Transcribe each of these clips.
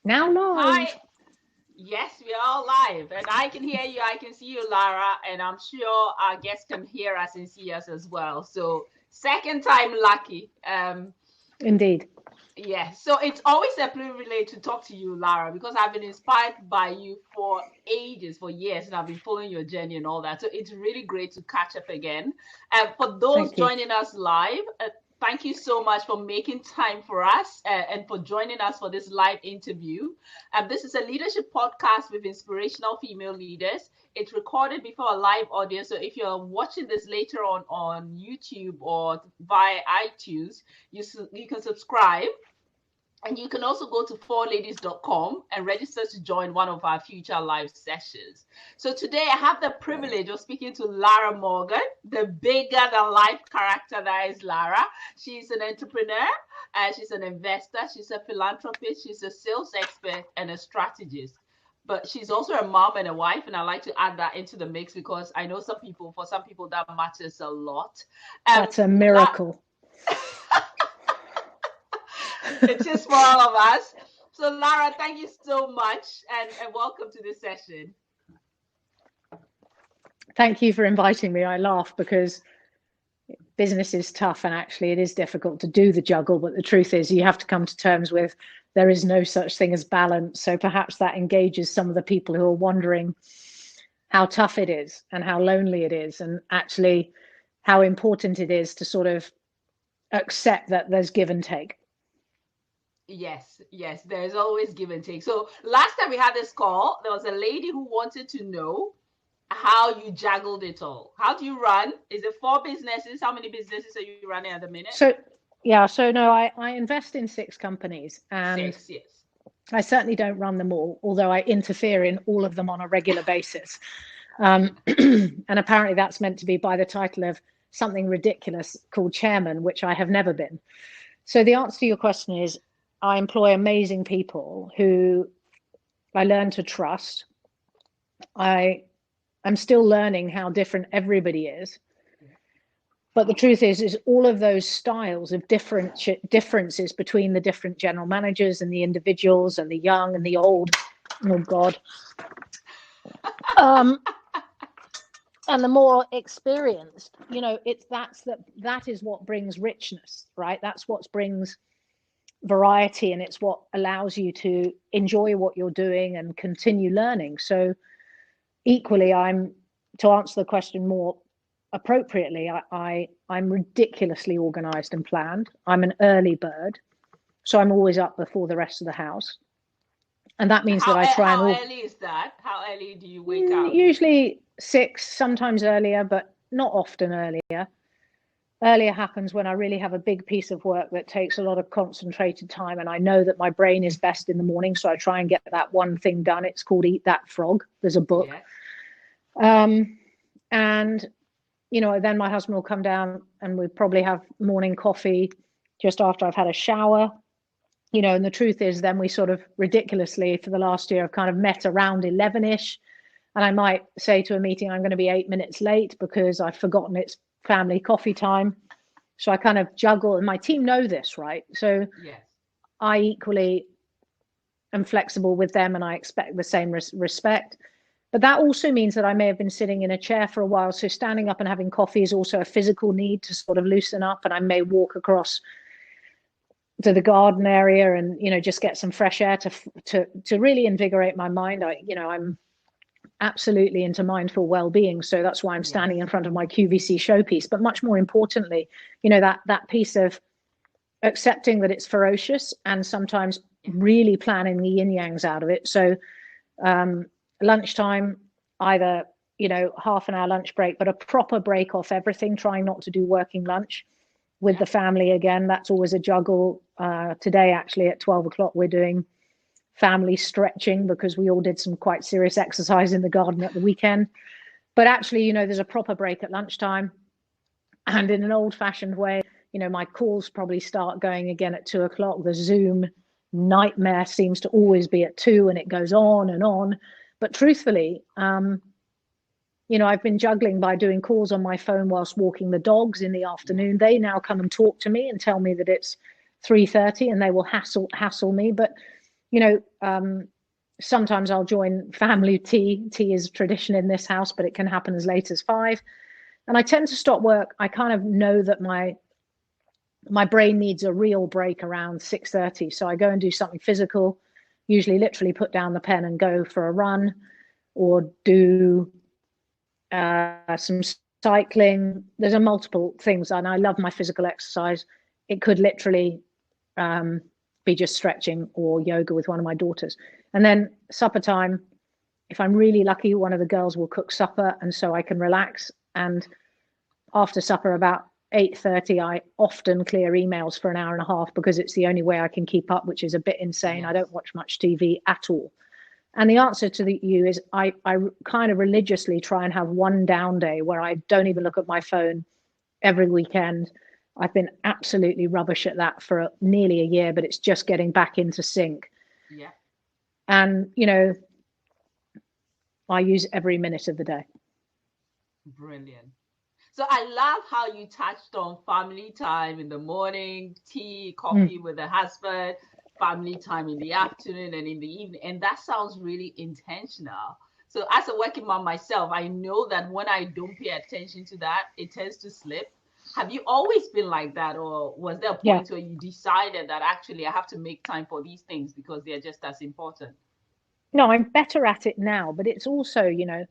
Now live. Hi. Yes, we are all live, and I can hear you. I can see you, Lara, and I'm sure our guests can hear us and see us as well. So, second time lucky. Indeed. Yeah. So it's always a privilege to talk to you, Lara, because I've been inspired by you for ages, for years, and I've been following your journey and all that. So it's really great to catch up again. For those joining us live, thank you so much for making time for us and for joining us for this live interview. This is a leadership podcast with inspirational female leaders. It's recorded before a live audience. So if you're watching this later on YouTube or via iTunes, you can subscribe. And you can also go to 4ladies.com and register to join one of our future live sessions. So today I have the privilege of speaking to Lara Morgan, the bigger than life character that is Lara. She's an entrepreneur, she's an investor, she's a philanthropist, she's a sales expert and a strategist. But she's also a mom and a wife, and I like to add that into the mix because I know for some people that matters a lot. That's a miracle. It is for all of us. So Lara, thank you so much and welcome to this session. Thank you for inviting me. I laugh because business is tough and actually it is difficult to do the juggle, but the truth is you have to come to terms with there is no such thing as balance. So perhaps that engages some of the people who are wondering how tough it is and how lonely it is, and actually how important it is to sort of accept that there's give and take. Yes, there's always give and take. So last time we had this call, there was a lady who wanted to know how you juggled it all. How do you run? Is it 4 businesses? How many businesses are you running at the minute? So no, I invest in 6 companies, and 6, yes. I certainly don't run them all, although I interfere in all of them on a regular basis. And apparently that's meant to be by the title of something ridiculous called chairman, which I have never been. So the answer to your question is I employ amazing people who I learn to trust. I'm still learning how different everybody is. But the truth is all of those styles of differences between the different general managers and the individuals and the young and the old, oh God, and the more experienced, that is what brings richness, right? That's what brings variety, and it's what allows you to enjoy what you're doing and continue learning. So equally, to answer the question more appropriately, I'm ridiculously organized and planned. I'm an early bird, so I'm always up before the rest of the house, and that means that I try and. How early is that? How early do you wake up? Usually 6, sometimes earlier, but not often earlier. Earlier happens when I really have a big piece of work that takes a lot of concentrated time, and I know that my brain is best in the morning, so I try and get that one thing done. It's called Eat That Frog. There's a book. Yeah. And then my husband will come down and we probably have morning coffee just after I've had a shower, and the truth is then we sort of ridiculously for the last year have kind of met around 11ish, and I might say to a meeting I'm going to be 8 minutes late because I've forgotten it's family coffee time. So I kind of juggle, and my team know this, right? So yes. I equally am flexible with them and I expect the same respect. But that also means that I may have been sitting in a chair for a while. So standing up and having coffee is also a physical need to sort of loosen up. And I may walk across to the garden area and, just get some fresh air to really invigorate my mind. I'm absolutely into mindful well-being. So that's why I'm standing in front of my QVC showpiece. But much more importantly, that piece of accepting that it's ferocious and sometimes really planning the yin yangs out of it. So, lunchtime, either half an hour lunch break, but a proper break off everything, trying not to do working lunch with the family again. That's always a juggle. Today actually at 12 o'clock we're doing family stretching because we all did some quite serious exercise in the garden at the weekend. But actually, there's a proper break at lunchtime, and in an old-fashioned way, my calls probably start going again at 2 o'clock. The Zoom nightmare seems to always be at 2 and it goes on and on. But truthfully, I've been juggling by doing calls on my phone whilst walking the dogs in the afternoon. They now come and talk to me and tell me that it's 3:30 and they will hassle me. But you know, sometimes I'll join family tea. Tea is tradition in this house, but it can happen as late as 5. And I tend to stop work. I kind of know that my brain needs a real break around 6:30. So I go and do something physical, usually literally put down the pen and go for a run, or do some cycling. There's a multiple things, and I love my physical exercise. It could literally be just stretching or yoga with one of my daughters. And then supper time, if I'm really lucky, one of the girls will cook supper, and so I can relax. And after supper, about 8:30, I often clear emails for an hour and a half, because it's the only way I can keep up, which is a bit insane. Yes. I don't watch much TV at all. And the answer to you is I kind of religiously try and have one down day where I don't even look at my phone every weekend. I've been absolutely rubbish at that for nearly a year, but it's just getting back into sync. Yeah. And, you know, I use every minute of the day. Brilliant. So I love how you touched on family time in the morning, tea, coffee with the husband, family time in the afternoon and in the evening. And that sounds really intentional. So as a working mom myself, I know that when I don't pay attention to that, it tends to slip. Have you always been like that? Or was there a point where you decided that actually I have to make time for these things because they're just as important? No, I'm better at it now, but it's also, you know,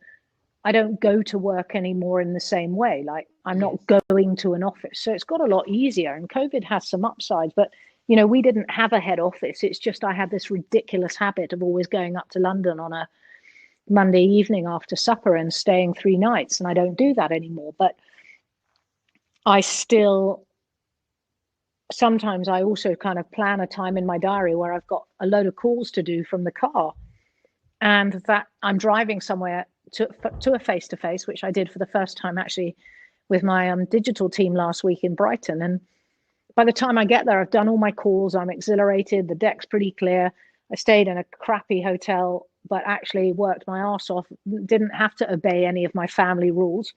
I don't go to work anymore in the same way. Like I'm not going to an office. So it's got a lot easier, and COVID has some upsides, but you know, we didn't have a head office. It's just, I had this ridiculous habit of always going up to London on a Monday evening after supper and staying 3 nights. And I don't do that anymore, but I still, sometimes I also kind of plan a time in my diary where I've got a load of calls to do from the car, and that I'm driving somewhere to a face-to-face, which I did for the first time actually with my digital team last week in Brighton. And by the time I get there, I've done all my calls. I'm exhilarated. The deck's pretty clear. I stayed in a crappy hotel, but actually worked my arse off. Didn't have to obey any of my family rules.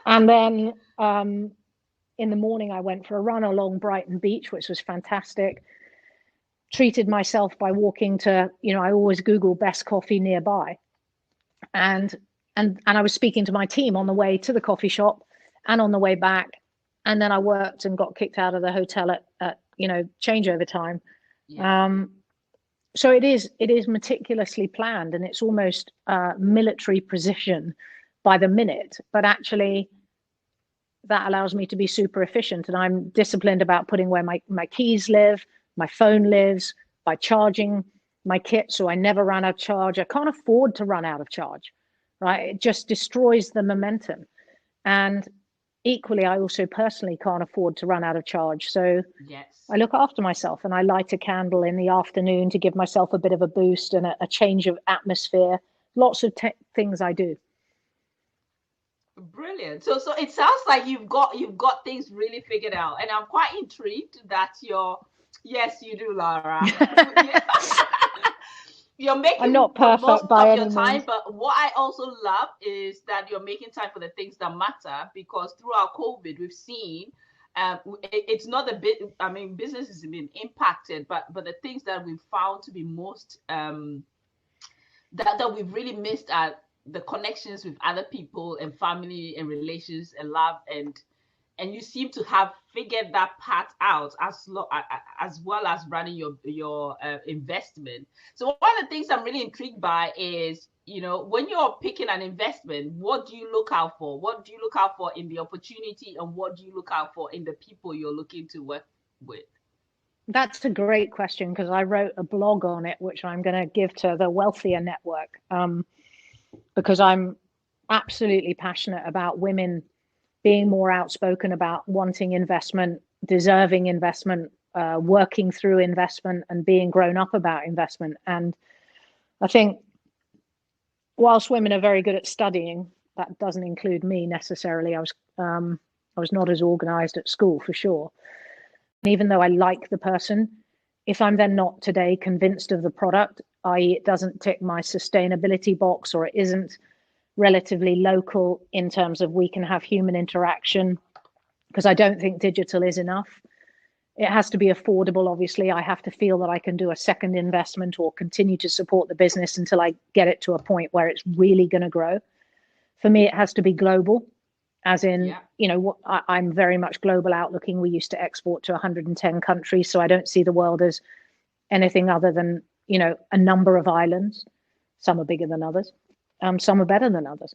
And then in the morning, I went for a run along Brighton Beach, which was fantastic. Treated myself by walking to, you know, I always Google best coffee nearby. And I was speaking to my team on the way to the coffee shop and on the way back. And then I worked and got kicked out of the hotel at you know, changeover time. Yeah. So it is meticulously planned, and it's almost military precision by the minute, but actually that allows me to be super efficient. And I'm disciplined about putting where my keys live, my phone lives, by charging my kit so I never run out of charge. I can't afford to run out of charge, right? It just destroys the momentum. And equally, I also personally can't afford to run out of charge. So I look after myself, and I light a candle in the afternoon to give myself a bit of a boost and a change of atmosphere. Lots of things I do. Brilliant. So it sounds like you've got things really figured out, and I'm quite intrigued that yes, you do, Lara. You're making I'm not perfect most by of any your time, means. but what I also love is that you're making time for the things that matter, because throughout COVID, we've seen it's not a bit. I mean, business has been impacted, but the things that we've found to be most that we've really missed are the connections with other people and family and relations and love, and you seem to have figured that part out as well as running your investment. So one of the things I'm really intrigued by is, you know, when you're picking an investment, what do you look out for? What do you look out for in the opportunity, and what do you look out for in the people you're looking to work with? That's a great question, because I wrote a blog on it, which I'm going to give to the Wealthier Network, because I'm absolutely passionate about women being more outspoken about wanting investment, deserving investment, working through investment, and being grown up about investment. And I think whilst women are very good at studying, that doesn't include me necessarily. I was not as organized at school, for sure. And even though I like the person, if I'm then not today convinced of the product, i.e. it doesn't tick my sustainability box, or it isn't relatively local in terms of we can have human interaction, because I don't think digital is enough. It has to be affordable. Obviously, I have to feel that I can do a second investment or continue to support the business until I get it to a point where it's really going to grow. For me, it has to be global, as in, I'm very much global outlooking. We used to export to 110 countries, so I don't see the world as anything other than, a number of islands. Some are bigger than others. Some are better than others.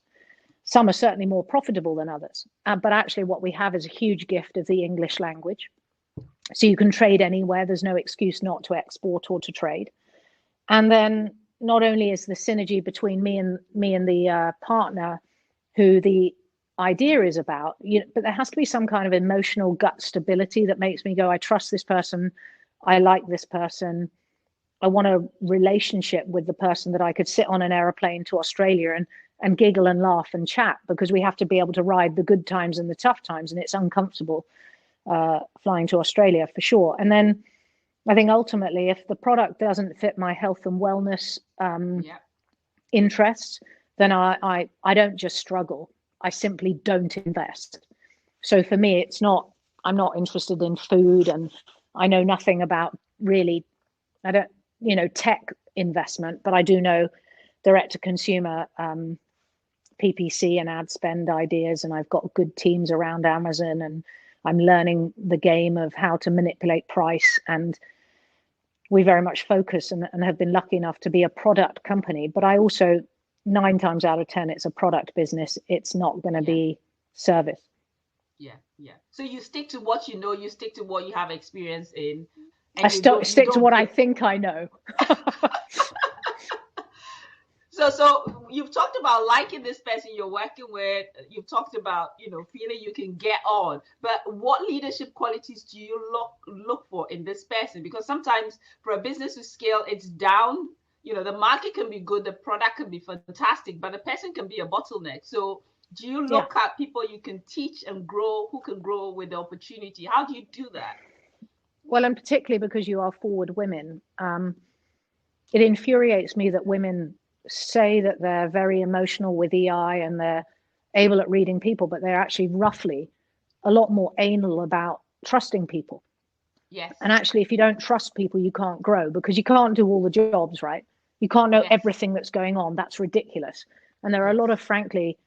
Some are certainly more profitable than others. But actually what we have is a huge gift of the English language. So you can trade anywhere. There's no excuse not to export or to trade. And then not only is the synergy between me and the partner who the idea is about, but there has to be some kind of emotional gut stability that makes me go, I trust this person. I like this person. I want a relationship with the person that I could sit on an airplane to Australia and giggle and laugh and chat, because we have to be able to ride the good times and the tough times. And it's uncomfortable flying to Australia for sure. And then I think ultimately, if the product doesn't fit my health and wellness interests, then I don't just struggle. I simply don't invest. So for me, I'm not interested in food, and I know nothing about really, tech investment, but I do know direct to consumer PPC and ad spend ideas. And I've got good teams around Amazon, and I'm learning the game of how to manipulate price. And we very much focus and have been lucky enough to be a product company. But I also, 9 times out of 10, it's a product business. It's not going to be service. Yeah. So you stick to what you know, you stick to what you have experience in. I stick to what I think I know. So you've talked about liking this person you're working with. You've talked about, feeling you can get on. But what leadership qualities do you look for in this person? Because sometimes for a business to scale, it's down. The market can be good, the product can be fantastic, but the person can be a bottleneck. So do you look at people you can teach and grow, who can grow with the opportunity? How do you do that? Well, and particularly because you are forward women, it infuriates me that women say that they're very emotional with EI and they're able at reading people, but they're actually roughly a lot more anal about trusting people. Yes. And actually, if you don't trust people, you can't grow, because you can't do all the jobs, right? You can't know everything that's going on. That's ridiculous. And there are a lot of, frankly,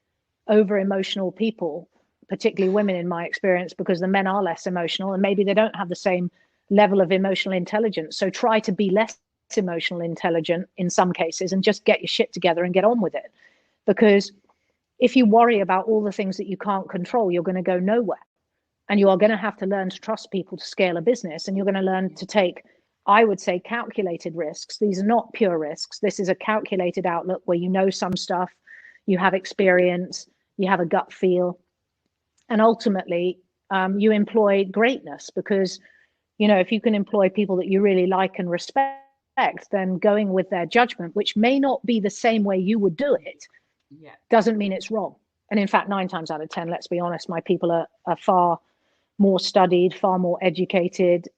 over emotional people, particularly women in my experience, because the men are less emotional and maybe they don't have the same level of emotional intelligence. So try to be less emotional intelligent in some cases and just get your shit together and get on with it. Because if you worry about all the things that you can't control, you're going to go nowhere. And you are going to have to learn to trust people to scale a business. And you're going to learn to take, I would say, calculated risks. These are not pure risks. This is a calculated outlook where you know some stuff, you have experience, you have a gut feel. And ultimately, you employ greatness, because, if you can employ people that you really like and respect, then going with their judgment, which may not be the same way you would do it, doesn't mean it's wrong. And in fact, 9 times out of 10, let's be honest, my people are far more studied, far more educated,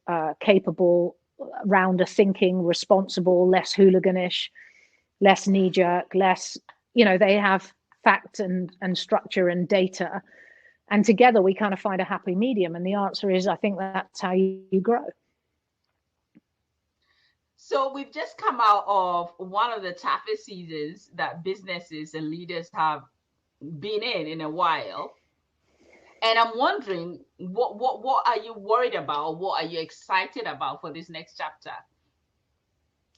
capable, rounder thinking, responsible, less hooliganish, less knee-jerk, less, they have fact and structure and data. And together we kind of find a happy medium. And the answer is, I think that's how you grow. So we've just come out of one of the toughest seasons that businesses and leaders have been in a while. And I'm wondering, what are you worried about? What are you excited about for this next chapter?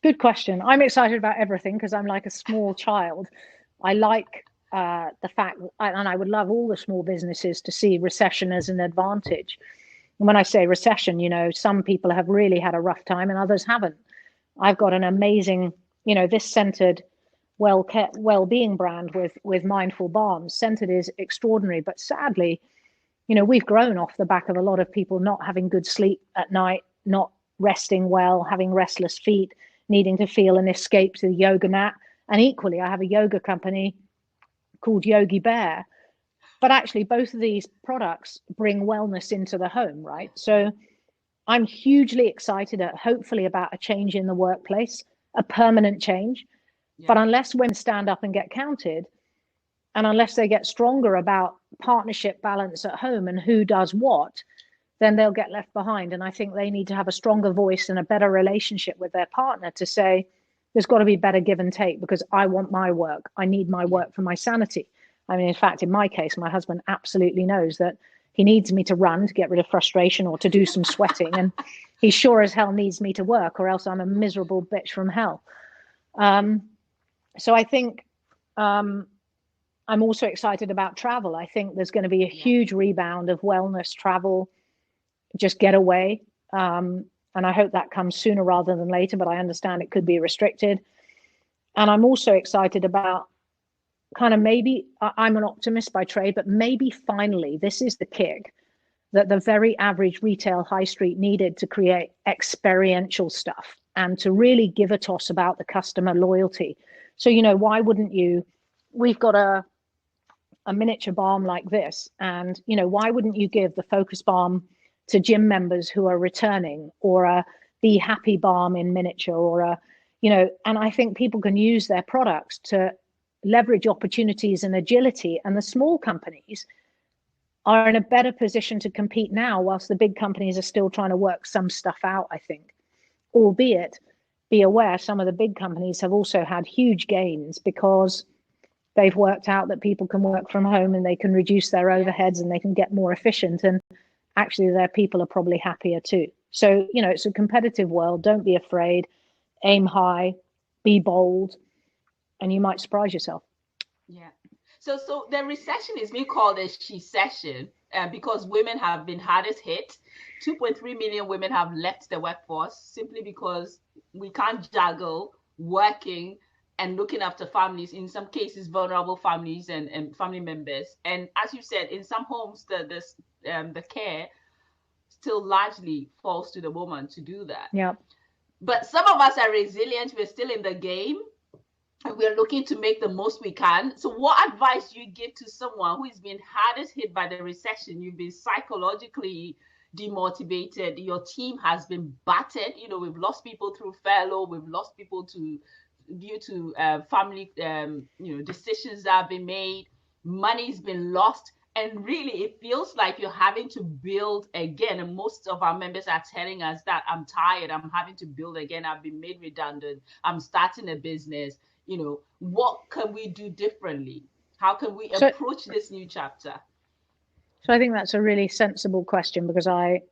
Good question. I'm excited about everything because I'm like a small child. I like the fact, and I would love all the small businesses to see recession as an advantage. And when I say recession, some people have really had a rough time and others haven't. I've got an amazing, this Centered wellbeing brand with Mindful Barns. Centered is extraordinary, but sadly, we've grown off the back of a lot of people not having good sleep at night, not resting well, having restless feet, needing to feel an escape to the yoga mat. And equally, I have a yoga company called Yogi Bear. But actually, both of these products bring wellness into the home, right? So I'm hugely excited hopefully about a change in the workplace, a permanent change. Yeah. But unless women stand up and get counted, and unless they get stronger about partnership balance at home and who does what, then they'll get left behind. And I think they need to have a stronger voice and a better relationship with their partner to say, there's got to be better give and take, because I want my work. I need my work for my sanity. I mean, in fact, in my case, my husband absolutely knows that he needs me to run to get rid of frustration or to do some sweating. And he sure as hell needs me to work, or else I'm a miserable bitch from hell. So I think I'm also excited about travel. I think there's going to be a huge rebound of wellness travel, just get away. And I hope that comes sooner rather than later, but I understand it could be restricted. And I'm also excited about kind of, maybe I'm an optimist by trade, but maybe finally this is the kick that the very average retail high street needed to create experiential stuff and to really give a toss about the customer loyalty. So, you know, why wouldn't you? We've got a miniature balm like this, and, you know, why wouldn't you give the Focus Balm to gym members who are returning, or a Be Happy balm in miniature, or a, you know, and I think people can use their products to leverage opportunities and agility, and the small companies are in a better position to compete now, whilst the big companies are still trying to work some stuff out, I think. Albeit, be aware, some of the big companies have also had huge gains because they've worked out that people can work from home and they can reduce their overheads and they can get more efficient, and actually their people are probably happier too. So, you know, it's a competitive world. Don't be afraid, aim high, be bold, and you might surprise yourself. Yeah. So the recession is being called a she-cession because women have been hardest hit. 2.3 million women have left the workforce simply because we can't juggle working and looking after families, in some cases vulnerable families and family members. And as you said, in some homes, the care still largely falls to the woman to do that. Yeah. But some of us are resilient. We're still in the game. We're looking to make the most we can. So what advice do you give to someone who has been hardest hit by the recession? You've been psychologically demotivated. Your team has been battered. You know, we've lost people through furlough. We've lost people due to family, decisions that have been made. Money's been lost. And really, it feels like you're having to build again. And most of our members are telling us that I'm tired. I'm having to build again. I've been made redundant. I'm starting a business. You know, what can we do differently? How can we approach this new chapter? So I think that's a really sensible question, because I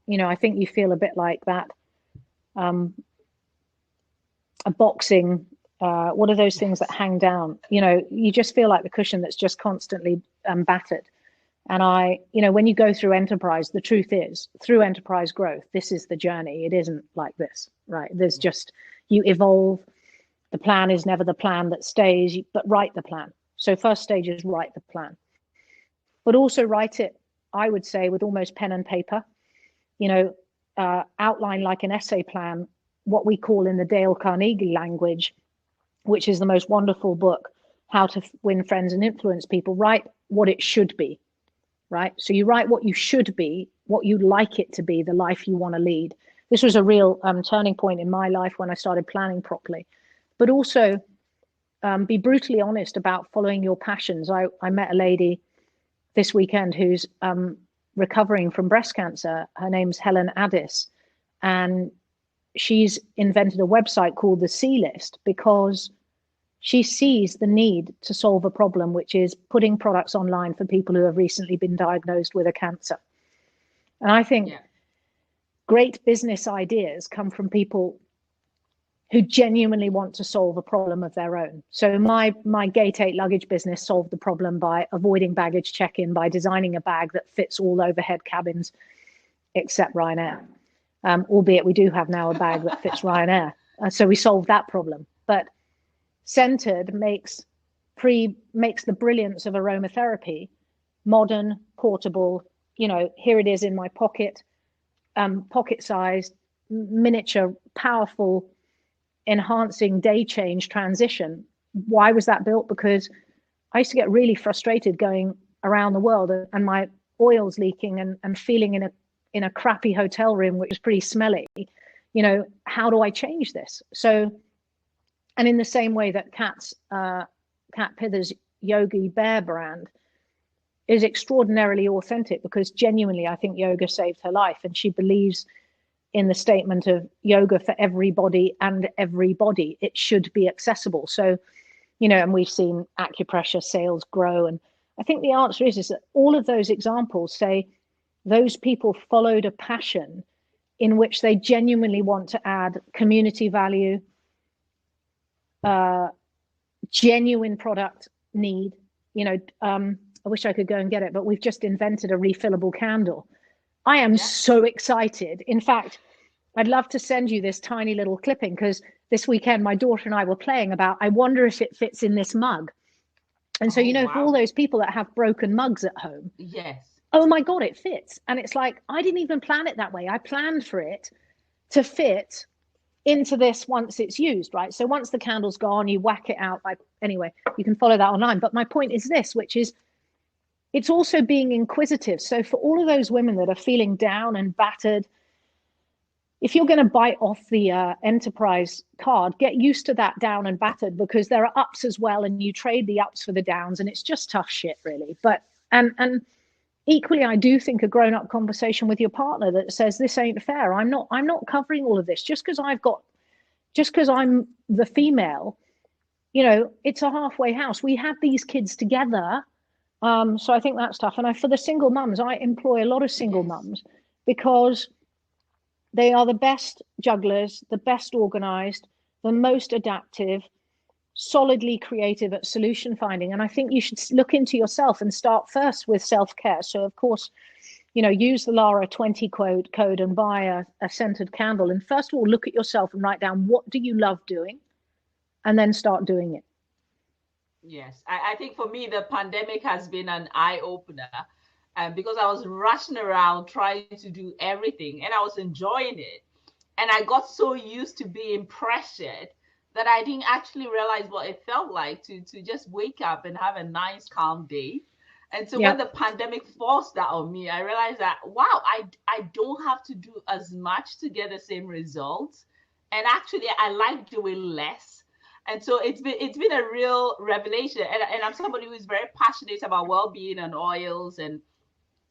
think you feel a bit like that. A boxing, what are those things that hang down? You know, you just feel like the cushion that's just constantly battered. And when you go through enterprise, the truth is, through enterprise growth, this is the journey. It isn't like this, right? There's just, you evolve. The plan is never the plan that stays, but write the plan. So first stage is write the plan, but also write it, I would say, with almost pen and paper, outline like an essay plan, what we call in the Dale Carnegie language, which is the most wonderful book, How to Win Friends and Influence People. Write what it should be, right? So you write what you should be, what you'd like it to be, the life you want to lead. This was a real turning point in my life when I started planning properly. But also be brutally honest about following your passions. I met a lady this weekend who's recovering from breast cancer. Her name's Helen Addis, and she's invented a website called the C List because she sees the need to solve a problem, which is putting products online for people who have recently been diagnosed with a cancer. And I think great business ideas come from people who genuinely want to solve a problem of their own. So my Gate 8 luggage business solved the problem by avoiding baggage check-in, by designing a bag that fits all overhead cabins except Ryanair. Albeit we do have now a bag that fits Ryanair. So we solved that problem. But Centered makes the brilliance of aromatherapy modern, portable. Here it is in my pocket, pocket-sized, miniature, powerful, enhancing day change transition. Why was that built? Because I used to get really frustrated going around the world and my oil's leaking and feeling in a crappy hotel room, which is pretty smelly. How do I change this? So, and in the same way that Kat Pither's Yogi Bear brand, is extraordinarily authentic, because genuinely I think yoga saved her life, and she believes in the statement of yoga for everybody and everybody. It should be accessible. So, you know, and we've seen acupressure sales grow. And I think the answer is that all of those examples say those people followed a passion in which they genuinely want to add community value, genuine product need. You know, I wish I could go and get it, but we've just invented a refillable candle. I am so excited. In fact, I'd love to send you this tiny little clipping, because this weekend my daughter and I were playing about, I wonder if it fits in this mug. And so, you know, for all those people that have broken mugs at home, oh my God, it fits. And it's like, I didn't even plan it that way. I planned for it to fit into this once it's used, right? So once the candle's gone, you whack it out. Anyway, you can follow that online. But my point is this, which is, it's also being inquisitive. So for all of those women that are feeling down and battered, if you're going to bite off the enterprise card, get used to that down and battered, because there are ups as well, and you trade the ups for the downs, and it's just tough shit, really. But and equally, I do think a grown-up conversation with your partner that says, this ain't fair. I'm not covering all of this just because I'm the female. You know, it's a halfway house. We have these kids together. So I think that's tough. And for the single mums, I employ a lot of single mums, because they are the best jugglers, the best organized, the most adaptive, solidly creative at solution finding. And I think you should look into yourself and start first with self-care. So of course, you know, use the Lara 20 code and buy a scented candle. And first of all, look at yourself and write down, what do you love doing? And then start doing it. Yes, I think for me, the pandemic has been an eye-opener, because I was rushing around trying to do everything, and I was enjoying it. And I got so used to being pressured that I didn't actually realize what it felt like to just wake up and have a nice, calm day. And so when the pandemic forced that on me, I realized that, wow, I don't have to do as much to get the same results. And actually, I like doing less. And so it's been a real revelation. And I'm somebody who is very passionate about well-being and oils. And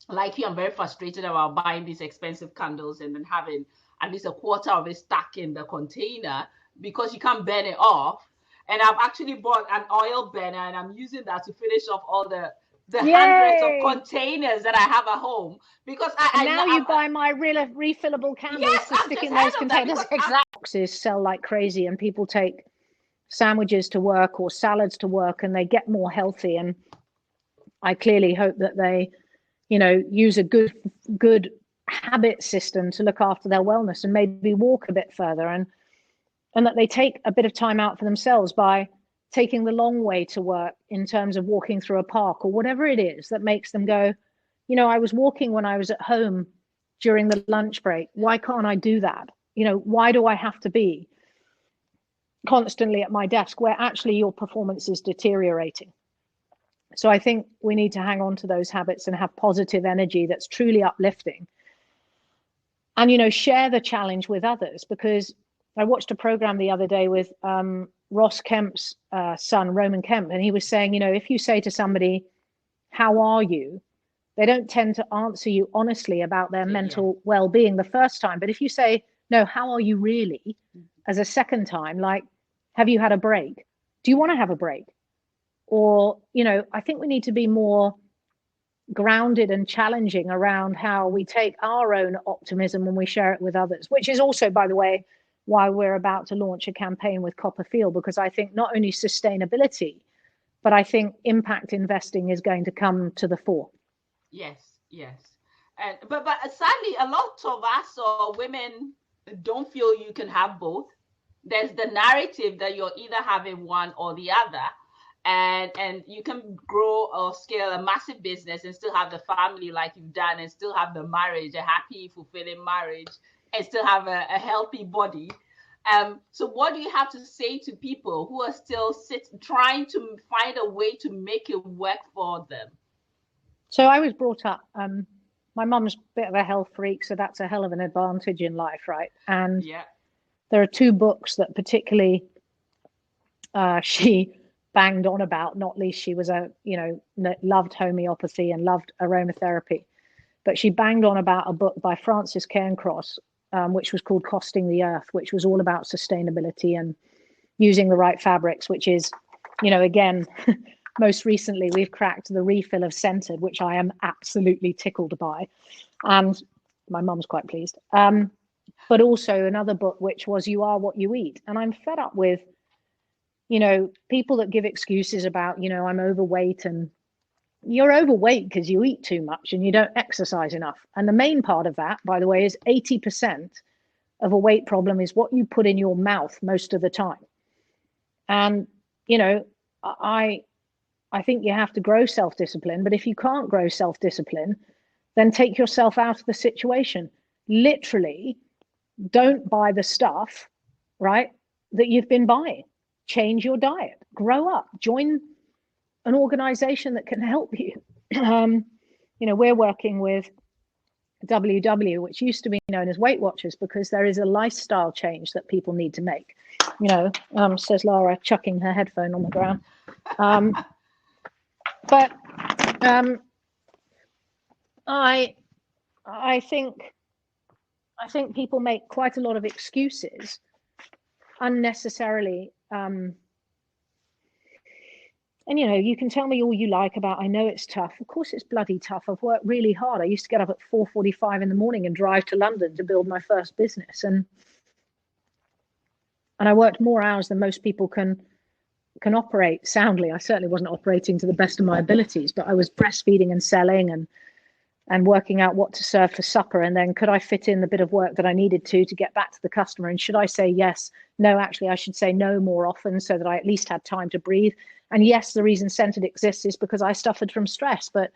like you, I'm very frustrated about buying these expensive candles and then having at least a quarter of it stuck in the container because you can't burn it off. And I've actually bought an oil burner, and I'm using that to finish off all the hundreds of containers that I have at home, because you buy my refillable candles to stick in those containers. Exactly. Boxes sell like crazy, and people take sandwiches to work or salads to work, and they get more healthy. And I clearly hope that they, you know, use a good habit system to look after their wellness, and maybe walk a bit further, and that they take a bit of time out for themselves by taking the long way to work, in terms of walking through a park or whatever it is that makes them go, you know, I was walking when I was at home during the lunch break. Why can't I do that? You know, why do I have to be constantly at my desk where actually your performance is deteriorating? So I think we need to hang on to those habits and have positive energy that's truly uplifting. And, you know, share the challenge with others, because I watched a program the other day with Ross Kemp's son, Roman Kemp, and he was saying, you know, if you say to somebody, how are you? They don't tend to answer you honestly about their mental well-being the first time. But if you say, no, how are you really? As a second time, like, have you had a break? Do you want to have a break? Or, you know, I think we need to be more grounded and challenging around how we take our own optimism when we share it with others, which is also, by the way, why we're about to launch a campaign with Copperfield, because I think not only sustainability, but I think impact investing is going to come to the fore. Yes. And but sadly, a lot of us or women don't feel you can have both. There's the narrative that you're either having one or the other. And you can grow or scale a massive business and still have the family like you've done, and still have the marriage, a happy, fulfilling marriage, and still have a healthy body. So what do you have to say to people who are still trying to find a way to make it work for them? So I was brought up, my mum's a bit of a health freak, so that's a hell of an advantage in life, right? And there are two books that particularly she banged on about, not least she was loved homeopathy and loved aromatherapy. But she banged on about a book by Francis Cairncross, which was called Costing the Earth, which was all about sustainability and using the right fabrics, which is, again, most recently we've cracked the refill of Scented, which I am absolutely tickled by. And my mum's quite pleased. But also another book, which was You Are What You Eat. And I'm fed up with, people that give excuses about, I'm overweight, and you're overweight because you eat too much and you don't exercise enough. And the main part of that, by the way, is 80% of a weight problem is what you put in your mouth most of the time. And, I think you have to grow self-discipline, but if you can't grow self-discipline, then take yourself out of the situation. Literally, don't buy the stuff, right, that you've been buying. Change your diet, grow up, join an organization that can help you. We're working with WW, which used to be known as Weight Watchers, because there is a lifestyle change that people need to make. Says Lara, chucking her headphone on the ground. But I think people make quite a lot of excuses unnecessarily. And, you can tell me all you like about, I know it's tough. Of course it's bloody tough. I've worked really hard. I used to get up at 4:45 in the morning and drive to London to build my first business. And I worked more hours than most people can operate soundly. I certainly wasn't operating to the best of my abilities, but I was breastfeeding and selling and working out what to serve for supper. And then could I fit in the bit of work that I needed to get back to the customer? And should I say yes? No, actually, I should say no more often so that I at least had time to breathe. And yes, the reason Scented exists is because I suffered from stress, but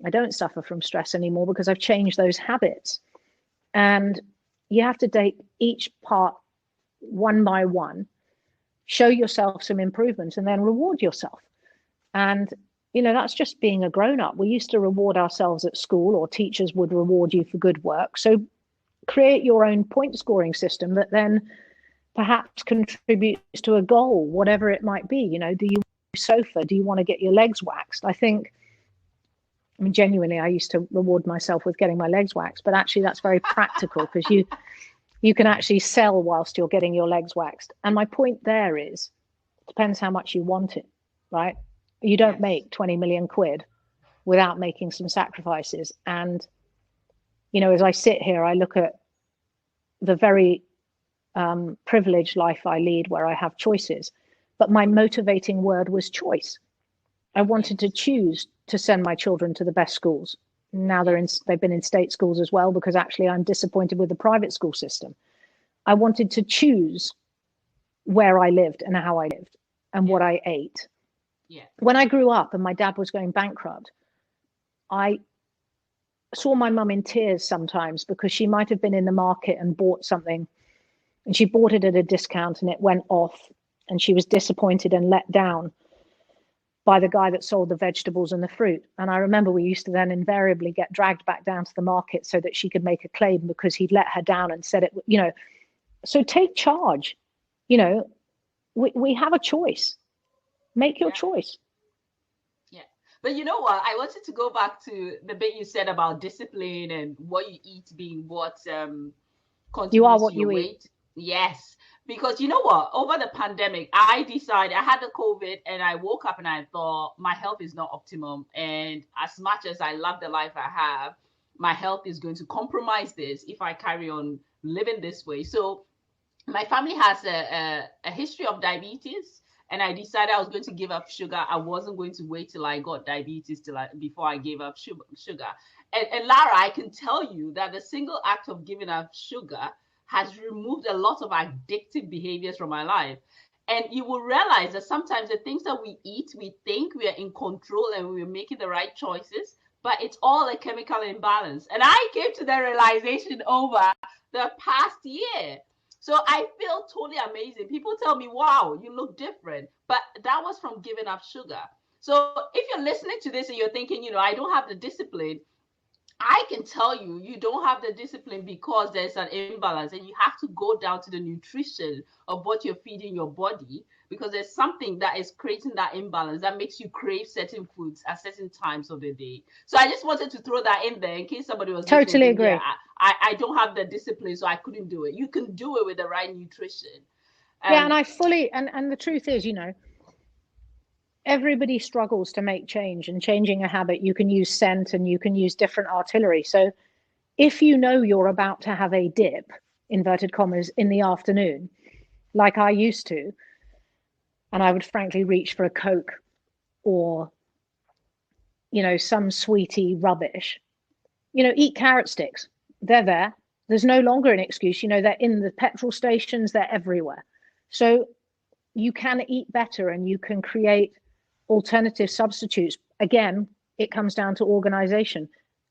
I don't suffer from stress anymore because I've changed those habits. And you have to take each part one by one, show yourself some improvement, and then reward yourself. And that's just being a grown-up. We used to reward ourselves at school, or teachers would reward you for good work. So create your own point scoring system that then perhaps contributes to a goal, whatever it might be. Do you sofa? Do you want to get your legs waxed? Genuinely, I used to reward myself with getting my legs waxed, but actually that's very practical because you can actually sell whilst you're getting your legs waxed. And my point there is, it depends how much you want it, right? You don't make 20 million quid without making some sacrifices. And, as I sit here, I look at the very privileged life I lead where I have choices. But my motivating word was choice. I wanted to choose to send my children to the best schools. Now they've been in state schools as well, because actually I'm disappointed with the private school system. I wanted to choose where I lived and how I lived and what I ate. Yeah. When I grew up and my dad was going bankrupt, I saw my mum in tears sometimes because she might have been in the market and bought something, and she bought it at a discount and it went off, and she was disappointed and let down by the guy that sold the vegetables and the fruit. And I remember we used to then invariably get dragged back down to the market so that she could make a claim because he'd let her down and said it, so take charge. We have a choice. Make your choice. Yeah. But you know what? I wanted to go back to the bit you said about discipline and what you eat being what contributes you are what to your you weight. eat. Yes. Because you know what? Over the pandemic, I decided I had the COVID and I woke up and I thought my health is not optimum. And as much as I love the life I have, my health is going to compromise this if I carry on living this way. So my family has a history of diabetes. And I decided I was going to give up sugar. I wasn't going to wait till I got diabetes before I gave up sugar. And Lara, I can tell you that the single act of giving up sugar has removed a lot of addictive behaviors from my life. And you will realize that sometimes the things that we eat, we think we are in control and we're making the right choices, but it's all a chemical imbalance. And I came to the realization over the past year. So I feel totally amazing. People tell me, wow, you look different. But that was from giving up sugar. So if you're listening to this and you're thinking, I don't have the discipline, I can tell you, you don't have the discipline because there's an imbalance, and you have to go down to the nutrition of what you're feeding your body, because there's something that is creating that imbalance that makes you crave certain foods at certain times of the day. So I just wanted to throw that in there in case somebody was listening Totally thinking, yeah, agree. I don't have the discipline, so I couldn't do it. You can do it with the right nutrition. Yeah, and I fully, and the truth is, everybody struggles to make change, and changing a habit, you can use scent and you can use different artillery. So if you know you're about to have a dip, inverted commas, in the afternoon, like I used to, and I would frankly reach for a Coke or, some sweetie rubbish, eat carrot sticks. They're there. There's no longer an excuse. They're in the petrol stations, they're everywhere. So you can eat better and you can create alternative substitutes. Again, it comes down to organization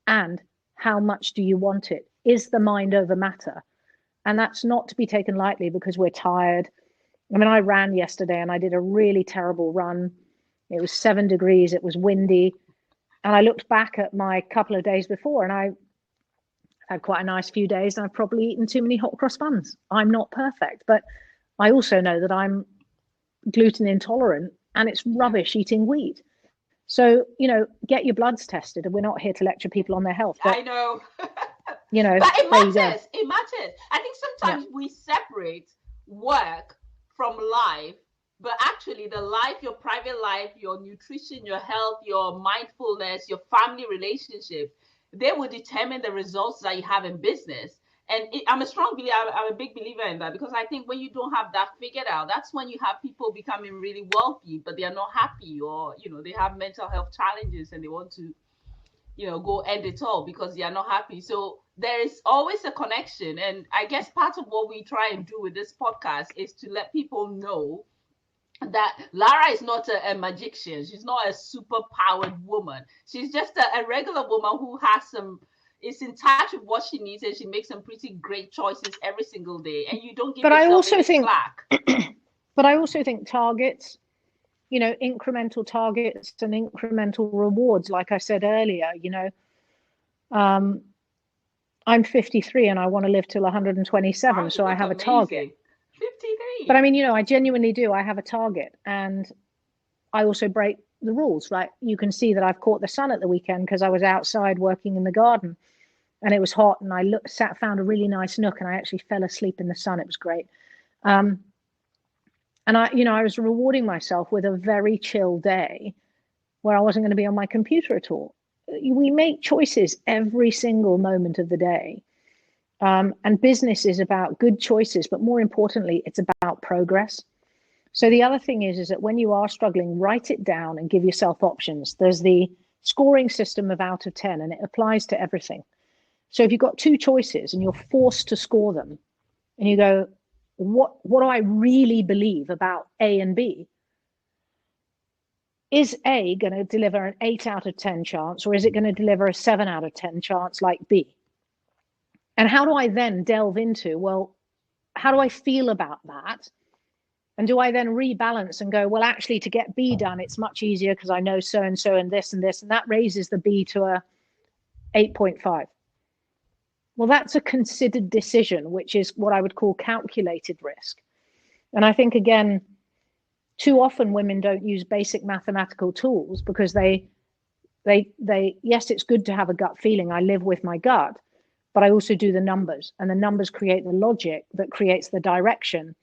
and how much do you want it? Is the mind over matter? And that's not to be taken lightly because we're tired. I mean, I ran yesterday and I did a really terrible run. It was 7 degrees, it was windy. And I looked back at my couple of days before and I had quite a nice few days and I've probably eaten too many hot cross buns. I'm not perfect, but I also know that I'm gluten intolerant and it's rubbish eating wheat. So, get your bloods tested. And we're not here to lecture people on their health. But, I know. but it matters. It matters. I think sometimes we separate work from life, but actually the life, your private life, your nutrition, your health, your mindfulness, your family relationships, they will determine the results that you have in business. And I'm a strong believer, I'm a big believer in that, because I think when you don't have that figured out, that's when you have people becoming really wealthy, but they are not happy, or, they have mental health challenges and they want to, go end it all because they are not happy. So there is always a connection. And I guess part of what we try and do with this podcast is to let people know that Lara is not a magician. She's not a super powered woman. She's just a regular woman who is in touch with what she needs, and she makes some pretty great choices every single day. And you don't give yourself any slack. But I also think targets, incremental targets and incremental rewards. Like I said earlier, I'm 53 and I want to live till 127. Wow, so I have a target. 53. But I mean, I genuinely do. I have a target, and I also break the rules, right? You can see that I've caught the sun at the weekend because I was outside working in the garden and it was hot, and I found a really nice nook and I actually fell asleep in the sun. It was great. And I was rewarding myself with a very chill day where I wasn't going to be on my computer at all. We make choices every single moment of the day. And business is about good choices, but more importantly, it's about progress. So the other thing is that when you are struggling, write it down and give yourself options. There's the scoring system of out of 10, and it applies to everything. So if you've got 2 choices and you're forced to score them, and you go, what do I really believe about A and B? Is A going to deliver an 8 out of 10 chance, or is it going to deliver a 7 out of 10 chance like B? And how do I then delve into, well, how do I feel about that? And do I then rebalance and go, well, actually, to get B done, it's much easier because I know so-and-so and this and this, and that raises the B to a 8.5. Well, that's a considered decision, which is what I would call calculated risk. And I think, again, too often women don't use basic mathematical tools because they yes, it's good to have a gut feeling. I live with my gut, but I also do the numbers, and the numbers create the logic that creates the direction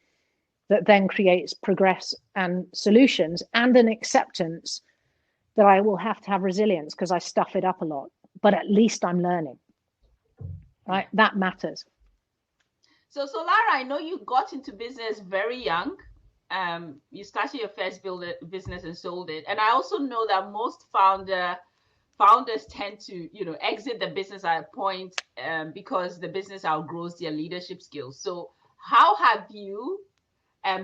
that then creates progress and solutions, and an acceptance that I will have to have resilience because I stuff it up a lot, but at least I'm learning, right? That matters. So Lara, I know you got into business very young. You started your first business and sold it. And I also know that most founders tend to, exit the business at a point because the business outgrows their leadership skills. So how have you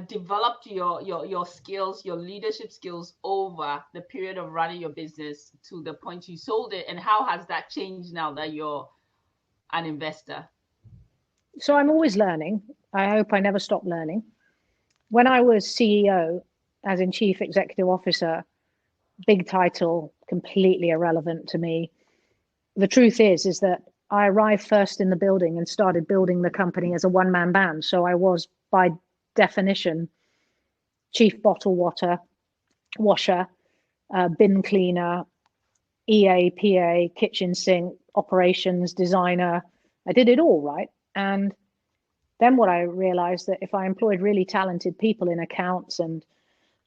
developed your skills, your leadership skills over the period of running your business to the point you sold it? And how has that changed now that you're an investor? So I'm always learning. I hope I never stop learning. When I was CEO, as in Chief Executive Officer, big title, completely irrelevant to me. the truth is that I arrived first in the building and started building the company as a one-man band. So I was, by definition, chief bottle washer, bin cleaner, EA, PA, kitchen sink, operations, designer. I did it all, right? And then what I realized that if I employed really talented people in accounts and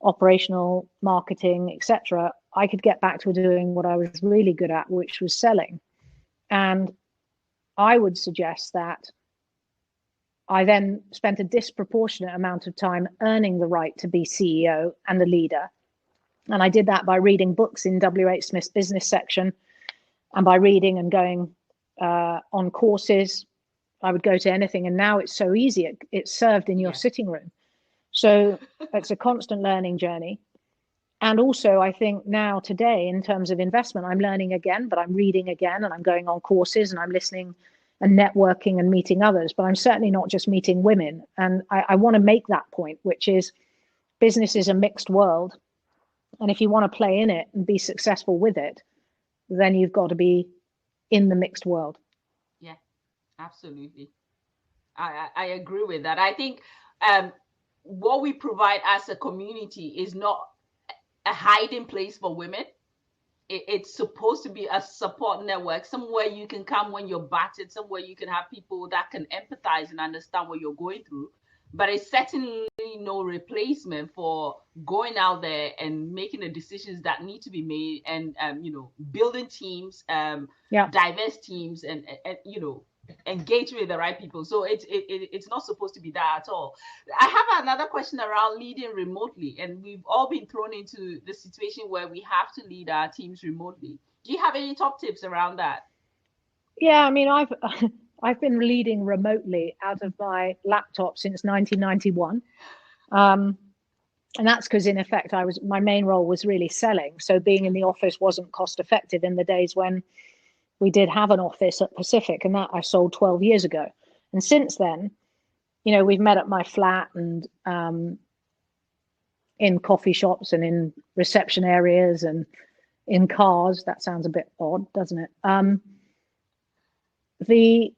operational marketing, etc., I could get back to doing what I was really good at, which was selling. And I would suggest that I then spent a disproportionate amount of time earning the right to be CEO and the leader. And I did that by reading books in W.H. Smith's business section, and by reading and going on courses. I would go to anything, and now it's so easy. It's served in your sitting room. So it's a constant learning journey. And also, I think now today, in terms of investment, I'm learning again, but I'm reading again, and I'm going on courses, and I'm listening and networking and meeting others. But I'm certainly not just meeting women. And I want to make that point, which is business is a mixed world. And if you want to play in it and be successful with it, then you've got to be in the mixed world. Yeah, absolutely. I agree with that. I think what we provide as a community is not a hiding place for women. It's supposed to be a support network, somewhere you can come when you're battered, somewhere you can have people that can empathize and understand what you're going through. But it's certainly no replacement for going out there and making the decisions that need to be made, and building teams, diverse teams, and engage with the right people. So it's not supposed to be that at all. I have another question around leading remotely, and we've all been thrown into the situation where we have to lead our teams remotely. Do you have any top tips around that? Yeah, I mean, I've been leading remotely out of my laptop since 1991. And that's because, in effect, my main role was really selling. So being in the office wasn't cost effective in the days when we did have an office at Pacific, and that I sold 12 years ago. And since then, we've met at my flat and in coffee shops and in reception areas and in cars. That sounds a bit odd, doesn't it? The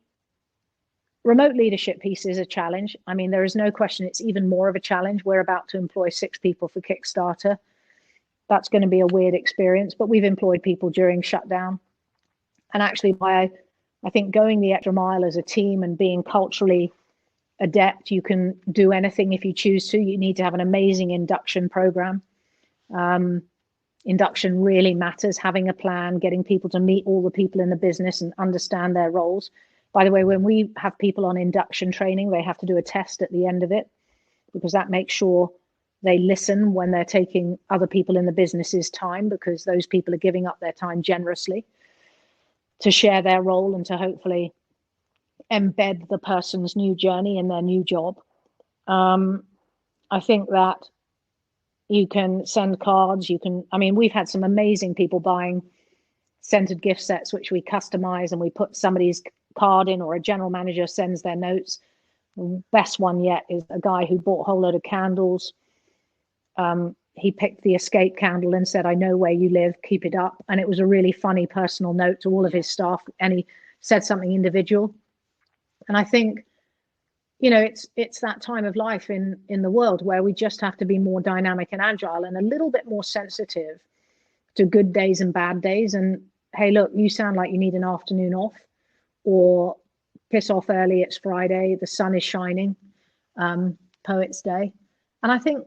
remote leadership piece is a challenge. I mean, there is no question it's even more of a challenge. We're about to employ 6 people for Kickstarter. That's going to be a weird experience, but we've employed people during shutdown. And actually, by, I think, going the extra mile as a team and being culturally adept, you can do anything if you choose to. You need to have an amazing induction program. Induction really matters, having a plan, getting people to meet all the people in the business and understand their roles. By the way, when we have people on induction training, they have to do a test at the end of it, because that makes sure they listen when they're taking other people in the business's time, because those people are giving up their time generously to share their role and to hopefully embed the person's new journey in their new job. I think that you can send cards. We've had some amazing people buying scented gift sets, which we customize, and we put somebody's card in, or a general manager sends their notes. The best one yet is a guy who bought a whole load of candles. He picked the escape candle and said, "I know where you live, keep it up." And it was a really funny personal note to all of his staff, and he said something individual. And I think, it's that time of life in the world where we just have to be more dynamic and agile and a little bit more sensitive to good days and bad days. And hey, look, you sound like you need an afternoon off, or piss off early, it's Friday, the sun is shining, Poets' Day. And I think,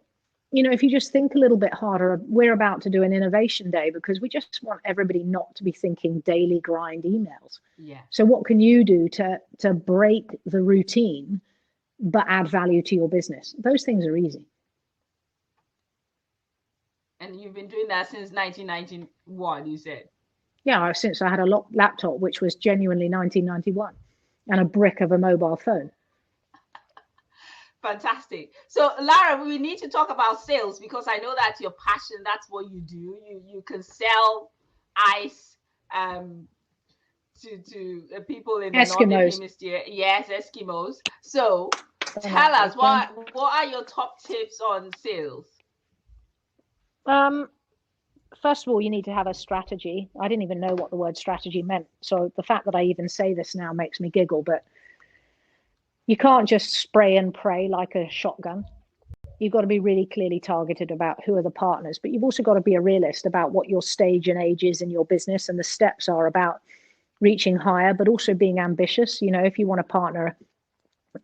if you just think a little bit harder, we're about to do an innovation day because we just want everybody not to be thinking daily grind emails. Yeah. So what can you do to break the routine but add value to your business? Those things are easy. And you've been doing that since 1991, you said? Yeah, since I had a laptop, which was genuinely 1991, and a brick of a mobile phone. Fantastic. So, Lara, we need to talk about sales, because I know that's your passion. That's what you do. You can sell ice to people in the Northern Hemisphere. Yes, Eskimos. So, tell us, what are your top tips on sales? first of all, you need to have a strategy. I didn't even know what the word strategy meant. So the fact that I even say this now makes me giggle, but you can't just spray and pray like a shotgun. You've got to be really clearly targeted about who are the partners, but you've also got to be a realist about what your stage and age is in your business, and the steps are about reaching higher, but also being ambitious. You know, if you want to partner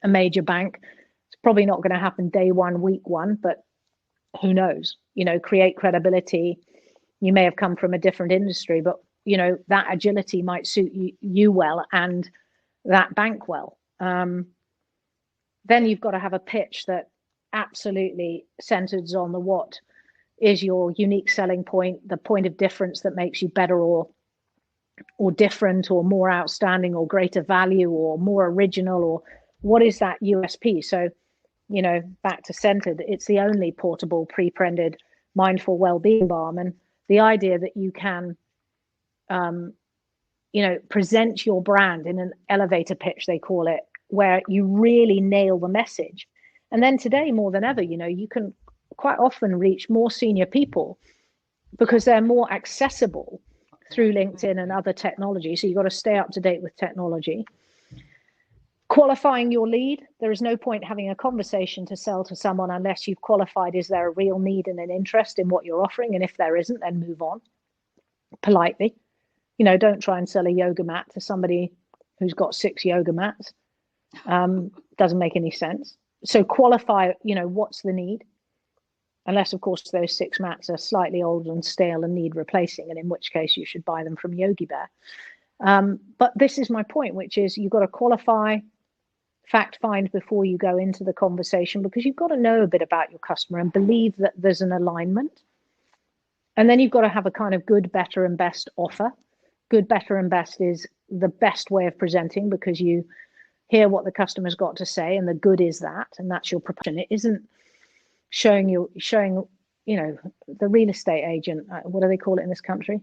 a major bank, it's probably not going to happen day one, week one, but who knows? You know, create credibility. You may have come from a different industry, but you know, that agility might suit you well and that bank well. Then you've got to have a pitch that absolutely centers on the what is your unique selling point, the point of difference that makes you better or different or more outstanding or greater value or more original, or what is that USP? So, you know, back to centered, it's the only portable pre-printed mindful well-being balm, and the idea that you can you know, present your brand in an elevator pitch, they call it, where you really nail the message. And then today, more than ever, you know, you can quite often reach more senior people because they're more accessible through LinkedIn and other technology. So you've got to stay up to date with technology. Qualifying your lead. There is no point having a conversation to sell to someone unless you've qualified, is there a real need and an interest in what you're offering? And if there isn't, then move on politely. You know, don't try and sell a yoga mat to somebody who's got 6 yoga mats. Doesn't make any sense. So qualify, you know, what's the need? Unless, of course, those 6 mats are slightly old and stale and need replacing, and in which case you should buy them from Yogi Bear. But this is my point, which is you've got to qualify, fact find before you go into the conversation, because you've got to know a bit about your customer and believe that there's an alignment. And then you've got to have a kind of good, better, and best offer. Good, better, and best is the best way of presenting, because you hear what the customer's got to say, and the good is that, and that's your proposition. It isn't showing, you know, the real estate agent, what do they call it in this country?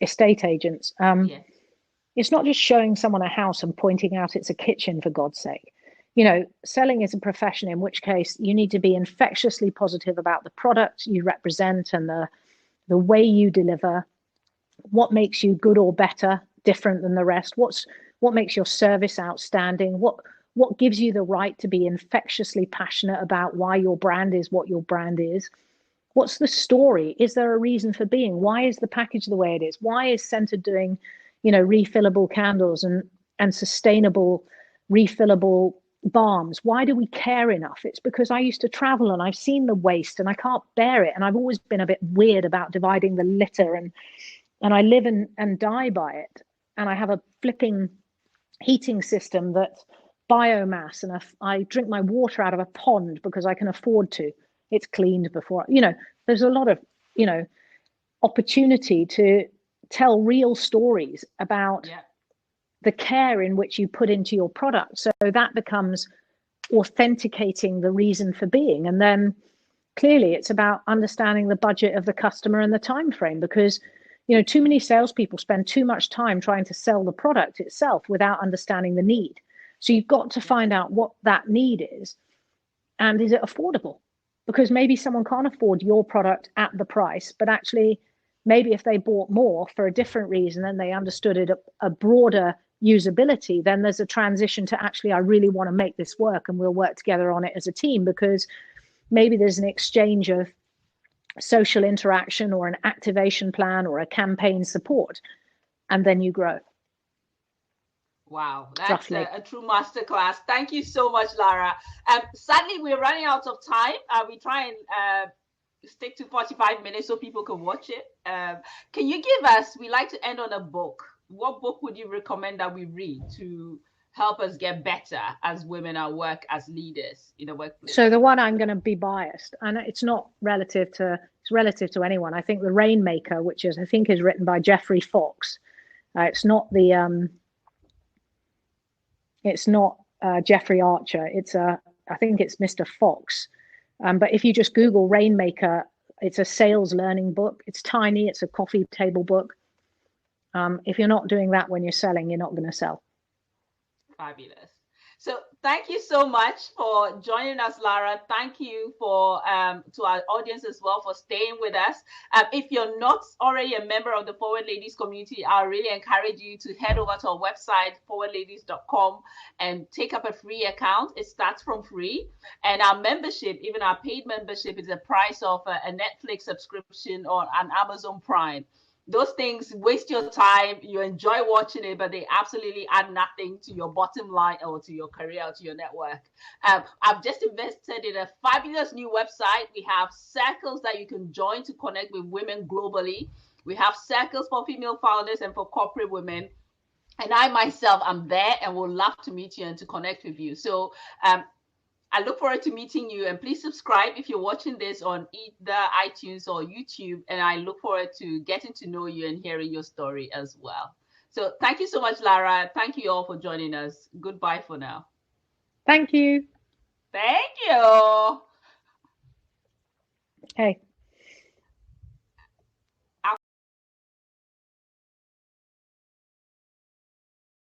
Estate agents. Yes. It's not just showing someone a house and pointing out it's a kitchen, for God's sake. You know, selling is a profession, in which case you need to be infectiously positive about the product you represent and the way you deliver, what makes you good or better, different than the rest, what makes your service outstanding, what gives you the right to be infectiously passionate about why your brand is what your brand is. What's the story? Is there a reason for being? Why is the package the way it is? Why is Centered doing, you know, refillable candles and sustainable refillable balms? Why do we care enough? It's because I used to travel and I've seen the waste and I can't bear it. And I've always been a bit weird about dividing the litter, and I live and die by it. And I have a flipping heating system that's biomass, and I drink my water out of a pond because I can afford to. It's cleaned before, you know, there's a lot of, you know, opportunity to tell real stories about the care in which you put into your product. So that becomes authenticating the reason for being. And then clearly it's about understanding the budget of the customer and the time frame, because, you know, too many salespeople spend too much time trying to sell the product itself without understanding the need. So you've got to find out what that need is, and is it affordable? Because maybe someone can't afford your product at the price, but actually maybe if they bought more for a different reason and they understood it a broader usability, then there's a transition to actually, I really want to make this work and we'll work together on it as a team, because maybe there's an exchange of social interaction or an activation plan or a campaign support, and then you grow. Wow, that's a true masterclass. Thank you so much, Lara. Sadly, we're running out of time. We try and stick to 45 minutes so people can watch it. Can you give us, we like to end on a book. What book would you recommend that we read to help us get better as women at work, as leaders in the workplace? So the one, I'm going to be biased, and it's not relative to, it's relative to anyone. I think The Rainmaker, which is, I think is written by Jeffrey Fox. It's not the, it's not Jeffrey Archer. It's I think it's Mr. Fox. But if you just Google Rainmaker, it's a sales learning book. It's tiny. It's a coffee table book. If you're not doing that when you're selling, you're not going to sell. Fabulous. So thank you so much for joining us, Lara. Thank you for to our audience as well for staying with us. If you're not already a member of the Forward Ladies community, I really encourage you to head over to our website, forwardladies.com, and take up a free account. It starts from free. And our membership, even our paid membership, is the price of a Netflix subscription or an Amazon Prime. Those things waste your time. You enjoy watching it, but they absolutely add nothing to your bottom line or to your career or to your network. I've just invested in a fabulous new website. We have circles that you can join to connect with women globally. We have circles for female founders and for corporate women. And I myself am there and would love to meet you and to connect with you. So I look forward to meeting you, and please subscribe if you're watching this on either iTunes or YouTube. And I look forward to getting to know you and hearing your story as well. So thank you so much, Lara. Thank you all for joining us. Goodbye for now. Thank you. Thank you. Hey.